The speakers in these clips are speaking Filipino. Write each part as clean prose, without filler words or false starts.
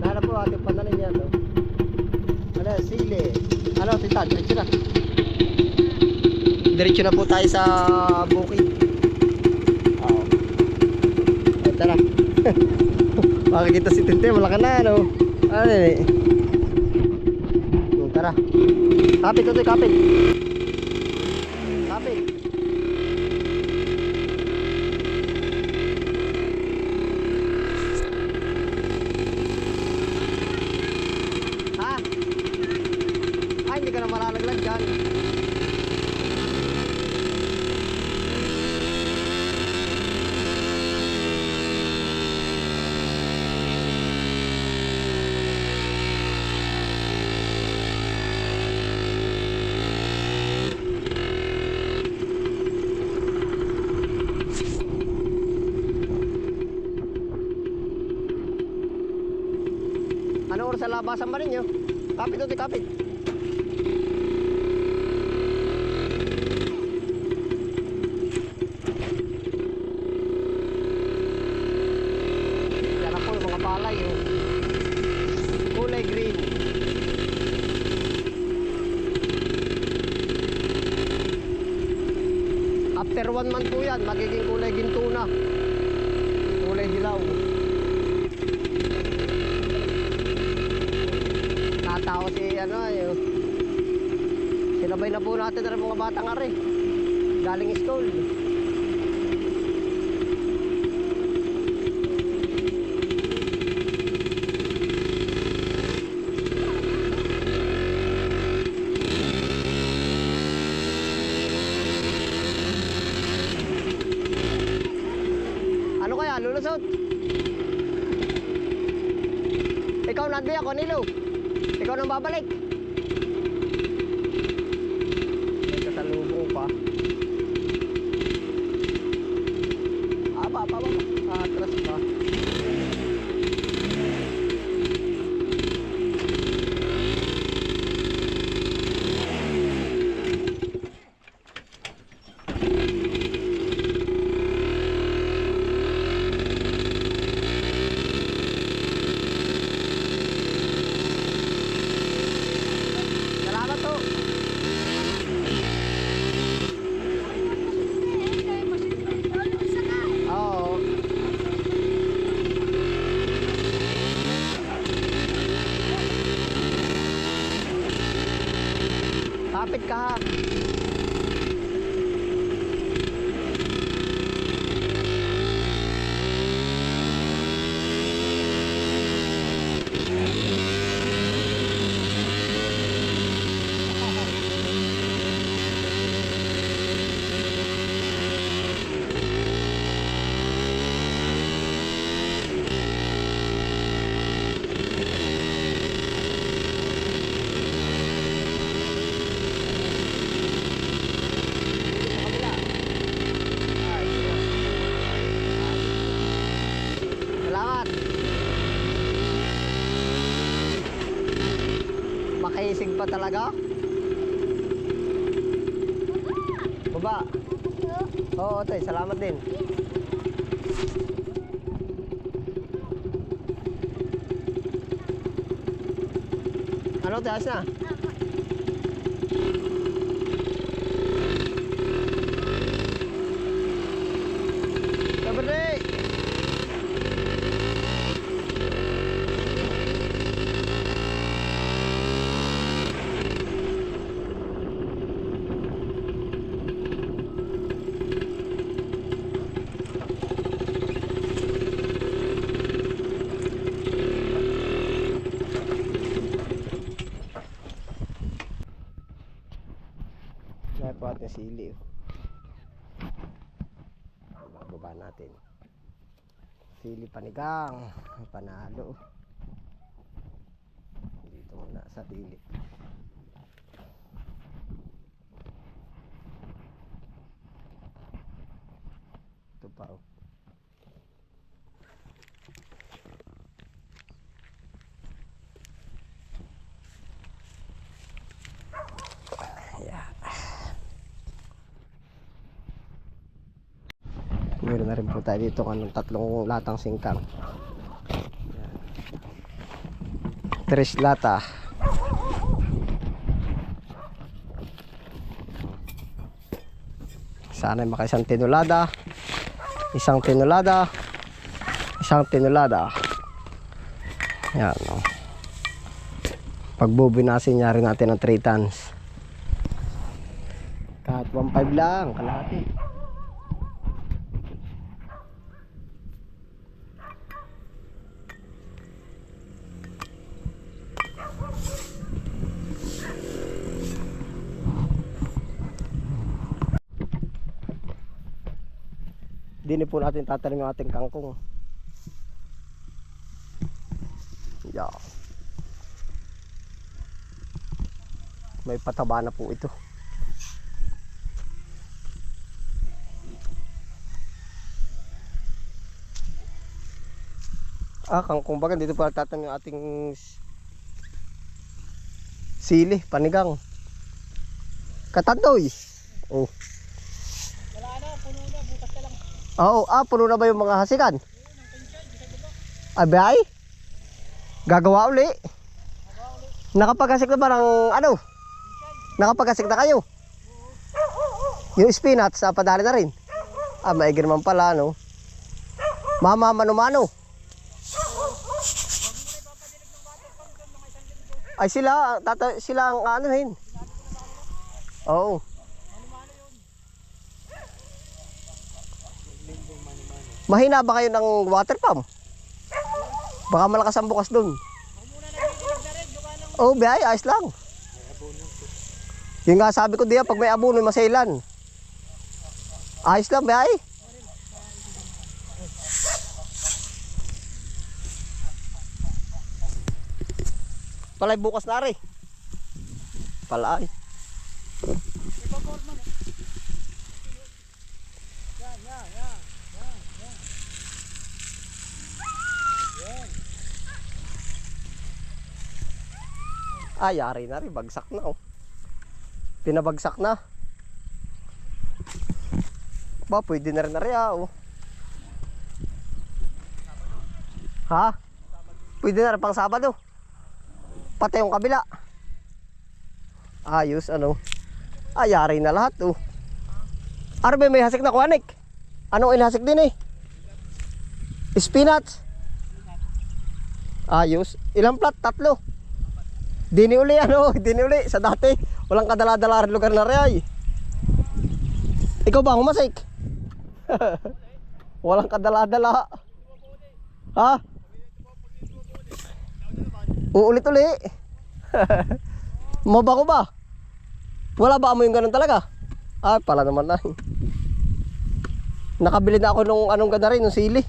Nahanap po ating pananin yan, no? Ano, sili. Ano, tita, diretso na. Diretso na po tayo sa bukid. Oo. Ay, tara. Makikita si Tinte, malaki na, no? Ano yun eh? Tara. Kapit ito, kapit. Kapit. Ha? Ay, hindi ka na malalaglag dyan. Ano oras sa labasan ba ninyo? Kapit ito, kapit. Yan ako yung mga palay, oh. Kulay green. After 1 month po yan, magiging kulay ginto na. Kulay dilaw. Tao si ano yun. Sinabay na po natin ng mga batang ari galing school. Ano kaya lulusot? Ikaw nandi ako nilo. Ikaw nang babalik. May kasalubong pa. Pa. Atras pa. Kapit ka ha. Makaisig pa talaga? Baba. Oo, tay, salamat din. Ano, tay, ayos na? Sabade! Kaya po ating sili. Baba natin. Sili panigang. Panalo. Dito muna sa sili. Ito pa oh. Meron na rin po tayo dito ng 3 latang singkang. Yan. Tres lata. Sana maka isang tinulada. Isang tinulada. Isang tinulada. Yan. Pagbubinasin niya rin natin ng 3 tons. Kahit 1.5 lang. Kalahati. Dini po natin tatanim yung ating kangkong. Yeah. May pataba na po ito. Kangkong baga dito po tatanim yung ating sili, panigang. Katandoy. Oh. Oo, puno na ba yung mga hasikan? Abay? Gagawa uli? Nakapag-hasik na ba ng ano? Nakapag-hasik na kayo? Yung spinach, padali na rin? Maigir naman pala, no? Mama, mano-mano? Ay sila ang anuhin. Oo. Mahina ba kayo ng water pump? Baka malakas ang bukas dun. Oh, biyay, ayos lang. Yung nga sabi ko diyan, pag may abono, masailan. Ayos lang, biyay. Palay bukas na rin. Palay. Yari na rin, bagsak na oh. Pinabagsak na. Ba, pwede na rin oh. Ha? Pwede na rin pang Sabado. Pati yung kabila. Ayos, ano. Yari na lahat oh. Arbe, may hasik na kuhanik. Anong inhasik din eh? Spinach. Ayos. Ilang plat? 3. Dini uli sa dati. Walang kadala-dala rin lugar na rin. Ikaw ba humasik? Walang kadala-dala. Ha? Uulit-uli. Mabako ba? Wala ba mo yung ganun talaga? Pala naman na. Nakabili na ako nung anong ganda rin, nung sili.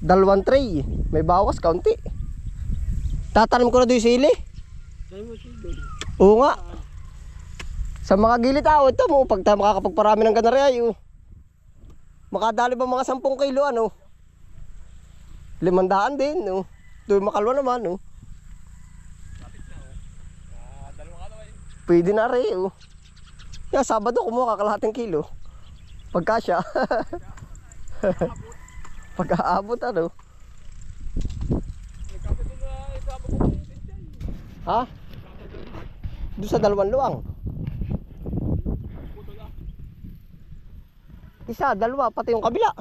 2 tray. May bawas, kaunti. Tatanim ko na doon yung sili. Oo nga. Sa mga gilid ito mo, pag tayo makakapagparami ng ganari oh. Makadali ba mga 10 kilo ano? 500 din no. Doon makalwa naman no. Pwede na rin oh. Yeah, Sabado kumuha ka kalahating kilo. Pagkasya. Pag-aabot ano. Ha? Doon sa 2 luwang. Isa, 2, pati yung kabila.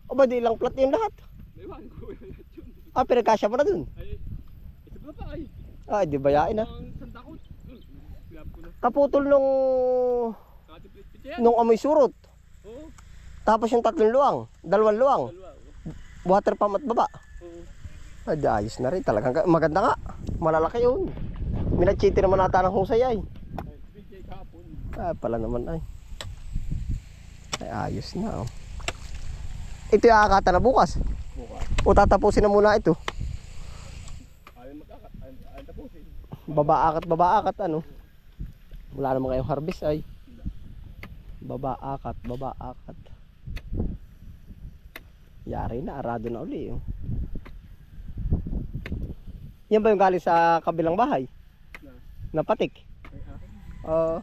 O ba di lang plat yung lahat? Pinagkasya mo na dun? Di bayain ha. Kaputol nung amoy surot. Tapos yung 3 luwang, 2 luwang. Water pump at baba. Ayos na rin talagang maganda nga. Malalaki yun. Minachiti naman nata ng husay ay. Pala naman ay. Ayos na oh. Ito yung akata na bukas. O tatapusin na muna ito. Baba-akat ano. Wala naman kayong harvest ay. Baba-akat. Yari na, arado na uli oh. Yan ba yung galing sa kabilang bahay? Napatik? Oo.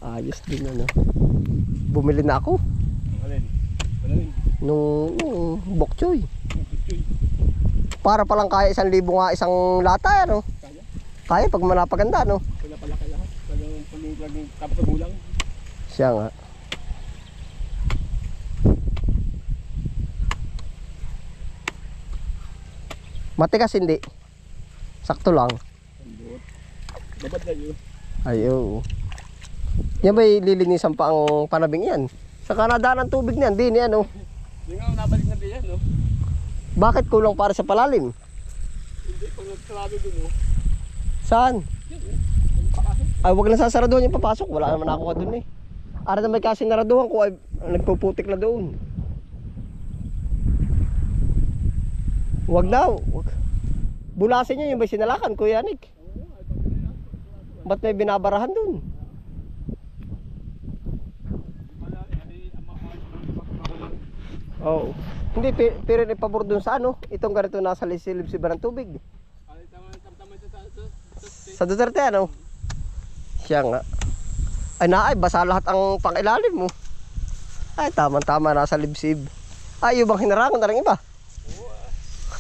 Ayos din ano. Bumili na ako. Nung bokchoy. Para palang kaya 1,000 nga isang lata, ano? Kaya pag manapaganda, no? Wala pala kaya lahat. Laging tapos gulang. Siya nga. Matigas hindi. Sakto lang. Dapat na yun. Ay, oo. Yan ba'y lilinisan pa ang panabing yan? Sa Canada ng tubig niyan, di niyan, no? Yung nga, nabalik na biyan, no? Bakit kulang para sa palalim? Hindi, pag nagsalado dun, no? Saan? Ay, wag na sasaraduhan yung papasok. Wala naman ako ka dun eh. Ara na may kasing naraduhan ko ay nagpuputik na doon. Wag daw. Wag. Bulasin nyo yung may sinalakan, Kuya Nick. Ba't may binabarahan dun? Oo. Hindi, pero ipabor dun sa ano. Itong ganito nasa silib-siba ng tubig. Sa Duterte ano? Siya nga. Ay naay, basa lahat ang pangilalim mo. Ay tama-tama nasa libsib. Ay yung bang hinarangan na rin iba?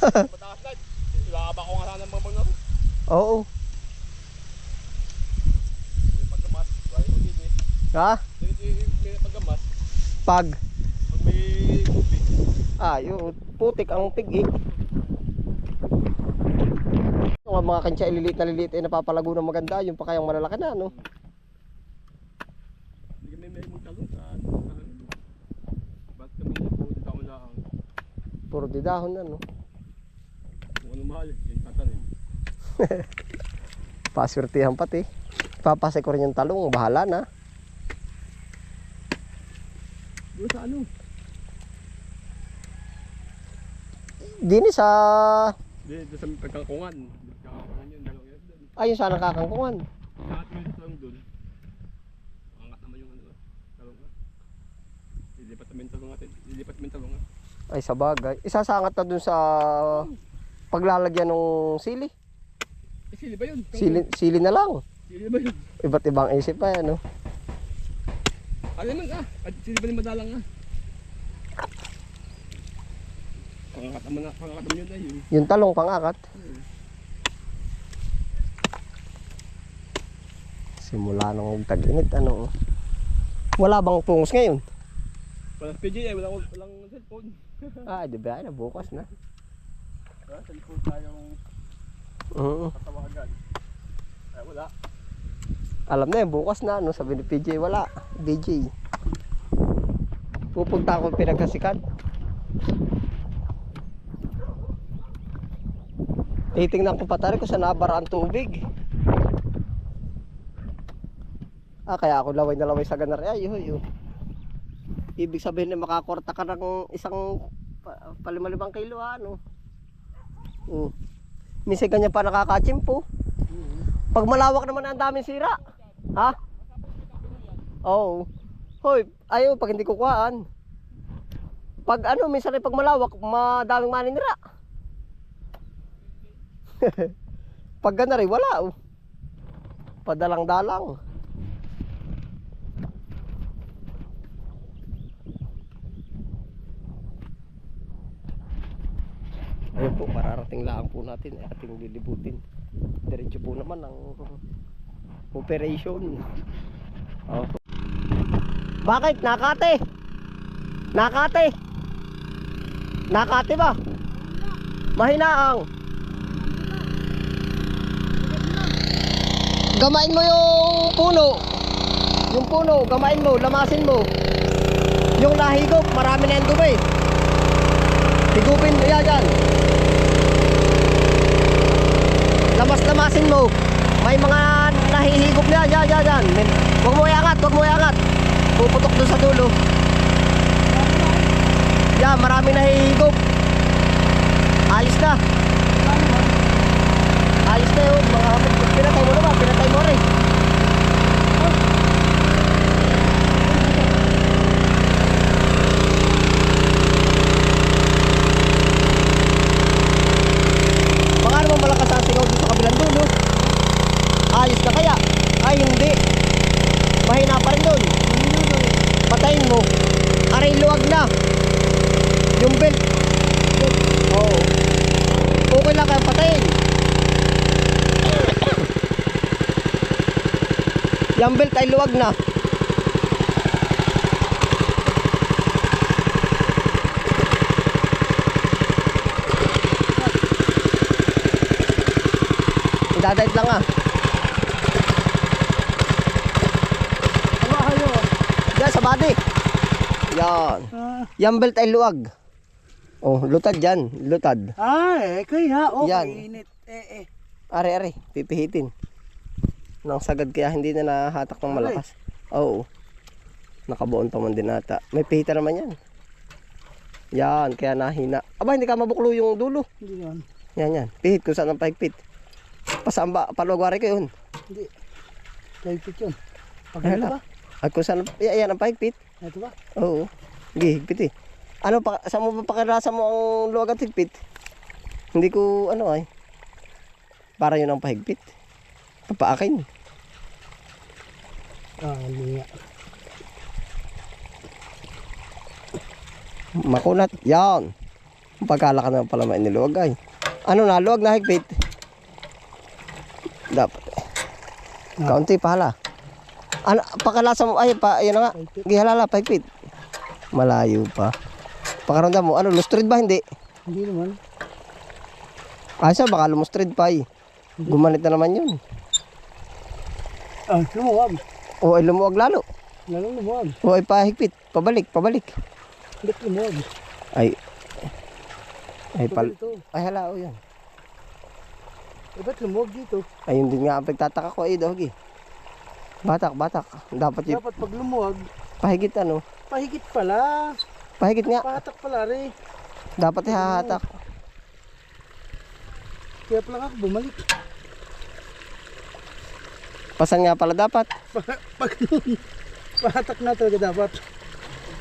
Oo mataas na. Ilakaba ko nga sana ng mga rin. Oo. Pagkamas, wala mo din eh. Ha? May pagkamas. Pag May tubig. yun, putik ang pig-ik. Yung mga kansya ililiit na napapalago ng maganda. Yung pa kayang malalaki na no? Hindi kami may magtalong sa ba't kami naputi taon lang. Puro didahon na no? Kung ano mahal, yung tatanin. Paswertihan pati. Papasay ko rin yung talong, bahala na. Doon sa ano? Dini sa... Doon sa pagkakakungan. Pagkakakungan yun, dalawang yun doon. Ayun sana kakangkungan. Lahat mo yung talong doon. Angat naman yung ano, talong nga. Lilipat namin talong natin. Lilipat namin talong nga. Ay sa bagay. Isasangat na dun sa paglalagyan ng sili. Eh, sili ba yun? Sili na lang. Sili ba yun? Iba't ibang isip pa yan, no? Ano naman at sili ba ni madalang nga? Pangakat naman yun na yun. Yung talong pangakat. Simula nung tag-init, ano? Wala bang pungos ngayon? Walang PJ walang cellphone. Di ba? Bukas na. Wala cellphone tayong tatawagan. Ay wala. Alam na yun, bukas na, no? Sabi ni PJ, wala. BJ. Pupunta ako pinagkasikat. Titingnan ko patari ko sa nabara ang tubig. Kaya ako laway na laway sa ganar. Ay, ibig sabihin na makakorta ka ng isang palimalibang kilo, ano? Minsan ganyan pa nakakachimpo. Pag malawak naman ang daming sira. Ha? Oo. Hoy, ayaw pag hindi kukuhaan. Pag ano, minsan ay pag malawak, madaming maninira. Pag gana rin, wala. Padalang-dalang. Ayun po, mararating lang po natin ating lilibutin. Diretso po naman ang operation. Bakit? Nakate? Nakate? Nakate ba? Mahinaang. Gamain mo yung puno. Yung puno, gamain mo, lamasin mo. Yung nahigop, marami na yung dumi. Higupin mo yan. Lamas-lamasin mo. May mga nahihigop na yan. Huwag mo iangat. Puputok doon sa dulo. Yan, marami nahihigop. Ayos na. Ayos na yun. Mga pinatay mo naman. Pinatay mo rin. Baka naman malakas ang singaw doon sa kabilang dulo. Ayos na kaya? Ay hindi. Mahina pa rin doon. Patayin mo. Aray luwag na. Yung belt. Oo. Okay lang kayong patayin. Yung belt ay luwag na. Dadait lang ah. Ano kayo? Diyan sa body. Yan. Yung belt ay luwag. Oh, lutad dyan. Lutad. Kaya. Okay, Yan. init. Are, pipihitin. Nang sagad kaya hindi na nahatak ng malakas. Oo. Nakabuon pa man din ata. May pihita naman yan. Yan, kaya nahina. Aba, hindi ka mabuklo yung dulo. Hindi yan. Yan. Pihit kung saan ang pahigpit. Pasamba, paluwagwari ko yun. Hindi. Kahigpit yun. Pag Ay, ito hala. ba? At kung saan, yan ang pahigpit. Ito ba? Oo. Hindi, higpit eh. Ano, saan mo ba pakirasa mo ang luwag at higpit? Hindi ko, ano ay. Para yun ang pahigpit. Papaakin. Hindi nga. Makunat. Yan. Pagkala ka naman pala mainiluwag ay. Ano na, luwag na higpit. Dapat. Kaunti pala. Ano, pakalasa mo, ay, yan na nga. Gihalala, pahigpit. Malayo pa. Pakaramdam mo, ano, lustrid ba? Hindi. Hindi naman. Asa, baka lumustrid pa eh. Gumanit na naman yun. Lumuwag. O ay lumuwag lalo. Lalong lumuwag. O ay pahigpit. Pabalik. Ba't lumuwag? Ay Ito. Ay hala, o yan. Ba't lumuwag dito? Ayun din nga ang pagtataka ko ay dogi. Batak. Dapat yung Dapat pag lumuwag, pahigit ano. pahigit pala. Pahigit nga. Pahatak pala rin. Dapat ihahatak. Kaya pala ako bumalik. Pasan nga pala dapat. Pag pahatak na talaga dapat.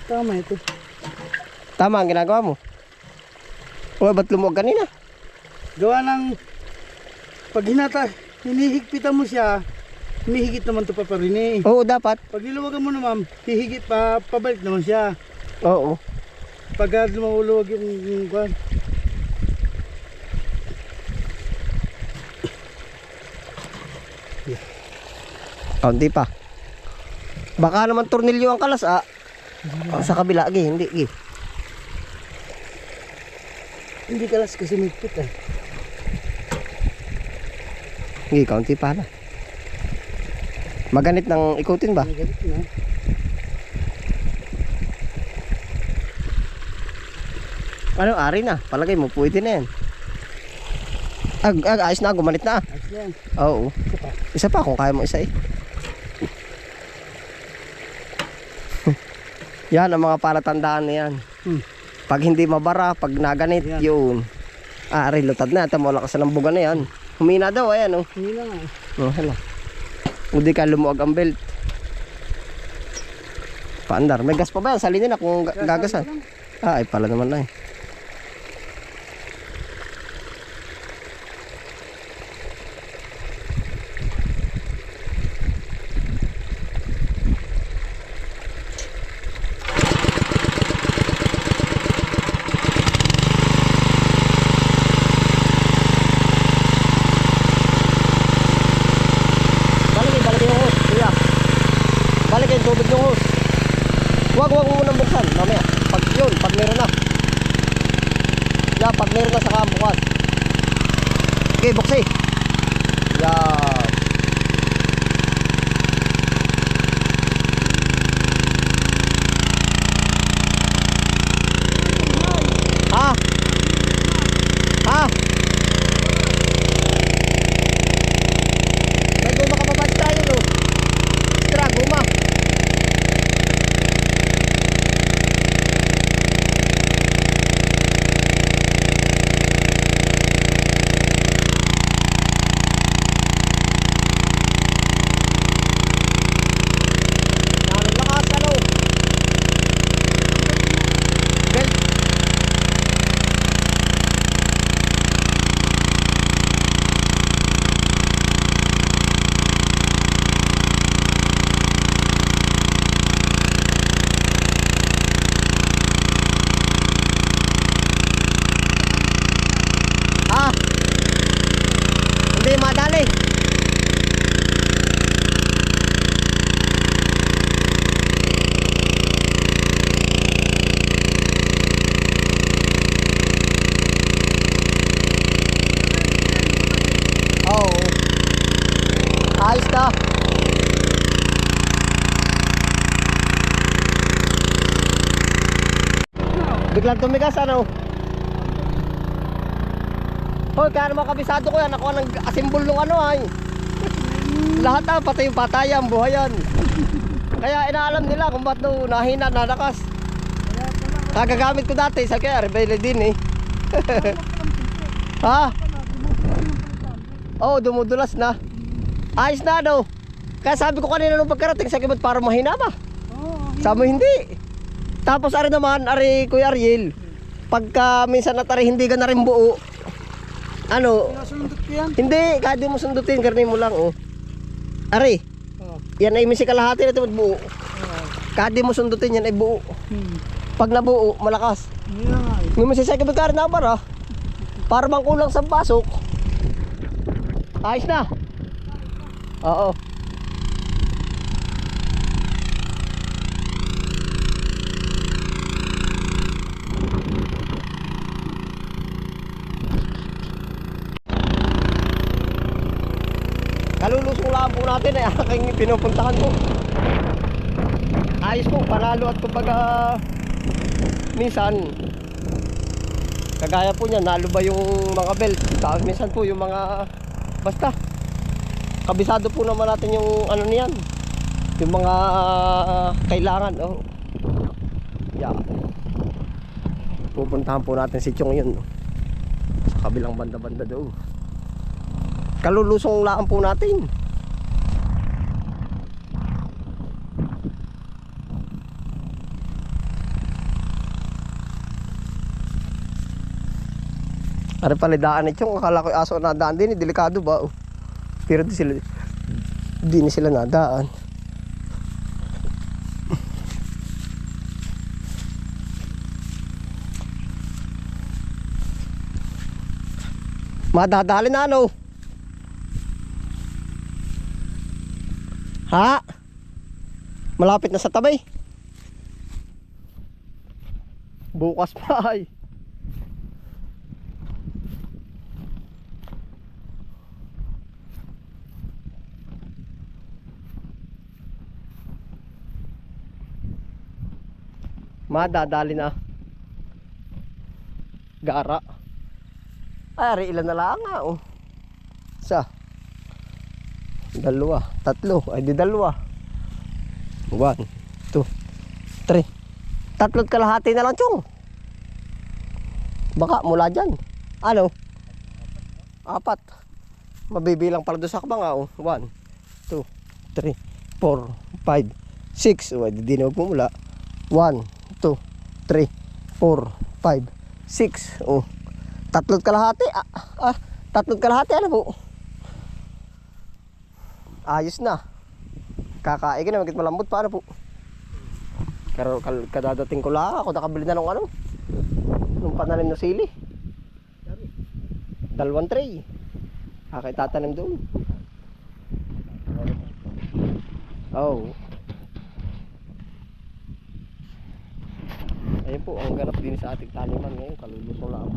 Tama ito. Tama ang ginagawa mo. O ba't lumuwag kanina? Gawa ng pag hinihigpitan mo siya, hinihigit naman ito pa rin eh. Oo, dapat. Pag niluwagan mo naman, hihigit pa, pabalik naman siya. Oo. Pag lumawuluwag yung kwan. Kaunti pa. Baka naman tornilyo ang kalas sa kabila, hindi. Hindi kalas kasi migpit eh. Kaunti pa na. Maganit ng ikutin ba? Galit na. Ano, ari na. Palagay mo, pwede na yan. Ayos na, gumanit na. Ayos yan. Oo. Isa pa kung kaya mo isa eh. Yan ang mga palatandaan na yan. Pag hindi mabara, pag naganit, Yan. yun. Ari, lutad na. Ito mo lakas ng buga na yan. Humina daw, ayan oh. Hindi na nga. Hala. Hindi ka lumuwag ang belt. Paandar. May gas pa ba yan? Salinin na kung gagasan. Ay pala naman na eh. Balikin yung hose, kuya. Balikin tubig yung hose. Huwag mo munang buksan, mamaya. Pag meron na. Pag meron na saka bukas. Okay, buksi. Yan. Ha? May guma ka pa ba tayo, no? Tara, guma. Biglang tumigas ano. Hoy, kaya naman kabisado ko yan. Ako ang asimbol nung ano ay. Lahat pati yung patayan, buhayan. Kaya inaalam nila kung ba't no, nahina, nalakas. Kagagamit ko dati sa kaya rebelde din eh. Ha? Oo, dumudulas na. Ayos na daw. Kaya sabi ko kanina nung pagkarating sa kibot para mahina ba? Sabi mo hindi. Tapos ari naman, ari Kuya Ariel. Pagka minsan natari hindi ka na rin buo. Ano? Sinasundot ko yan. Hindi, kahit di mo sundutin, karni mo lang oh. Ari, yan ay misi kalahati na ito buo. Kahit di mo sundutin yan ay buo. Pag nabuo, malakas. Nung masisay kibot ka rin na para. Para bang kulang sa pasok. Ayos na. Oo. Kalulusong lang po natin ay aking pinupuntahan po. Ayos po, panalo at kumbaga minsan kagaya po niya, nalo ba yung mga belt. Tapos minsan po yung mga basta kabisado po naman natin yung ano niyan, yung mga kailangan. Oh. Yeah. Pupuntahan po natin si Chong yun sa kabilang banda-banda doon. Kalulusong laan po natin. Ano palidaan ito? Akala ko aso nadaan din, delikado ba? Oh. Pero di sila nadaan. Madadali na ano? Ha? Malapit na sa tabay. Bukas pa ay. Madadali na. Gara. Ay, ilan na lang nga oh. Isa. Dalawa, tatlo, ay di dalawa. 1, 2, 3. Tatlo't kalahati na lang, Chong. Baka mula dyan. Ano? 4. Mabibilang pala doon sa akbang oh. 1, 2, 3, 4, 5, 6. O, di na magmumula. 1, 2, 3, 4, 5, 6. Oh. Tatlot kalahati. Tatlot kalahati ano po? Ayos na. Kakain na, magit malambot pa ano po. Pero kadadating ko lang ako nakabili na ng ano. Nung pananim na sili. 2 tray. Akay tatanim doon. Oh. Ayun po, ang ganap din sa ating taniman ngayon, kalulusong lang.